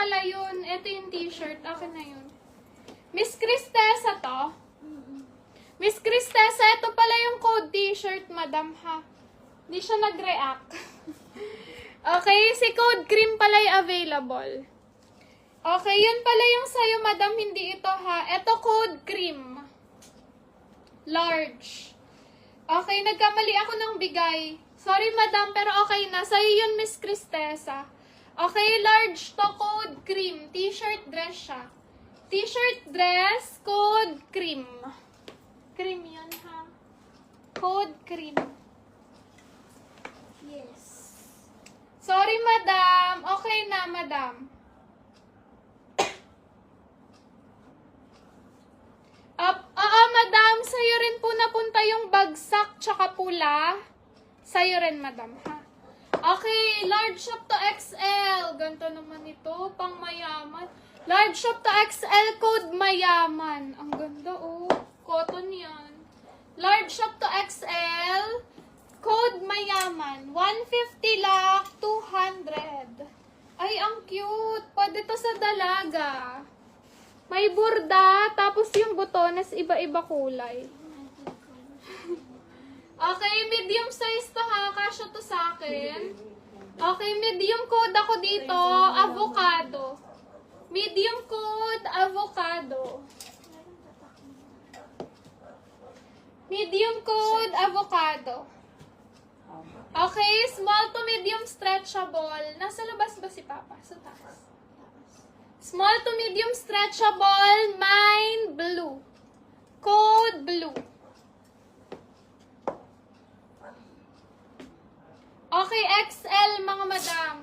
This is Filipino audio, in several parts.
pala yun. Ito yung t-shirt. Akin na yun. Miss Cristesa to. Miss Cristesa, ito pala yung code t-shirt, madam, ha? Hindi siya nag-react. Okay, si code cream pala yung available. Okay, yun pala yung sa'yo, madam, hindi ito, ha? Ito code cream. Large. Okay, nagkamali ako ng bigay. Sorry, madam, pero okay na. Sa'yo yun, Miss Cristesa. Okay, large to, code cream. T-shirt dress siya. T-shirt dress, code cream. Cream yun, ha? Code cream. Yes. Sorry, madam. Okay na, madam. Madam, sa'yo rin po napunta yung bagsak tsaka pula. Sa'yo rin, madam, ha? Okay, large shop to XL. Ganto naman ito, pang mayaman. Large shop to XL, code mayaman. Ang ganda, oh. Cotton yan. Large shop to XL, code mayaman. 150 lang, 200. Ay, ang cute. Pwede to sa dalaga. May burda, tapos yung butones, iba-iba kulay. Okay, medium size to, ha. Kasya to sa akin. Okay, medium code ako dito, avocado. Medium code, avocado. Medium code, avocado. Okay, small to medium stretchable. Nasa labas ba si Papa? Sa taas. Small to medium stretchable, mine blue. Code blue. Okay, XL mga madam.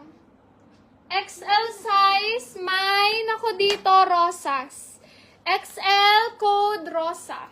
XL size, mine ako dito, rosas. XL code rosas.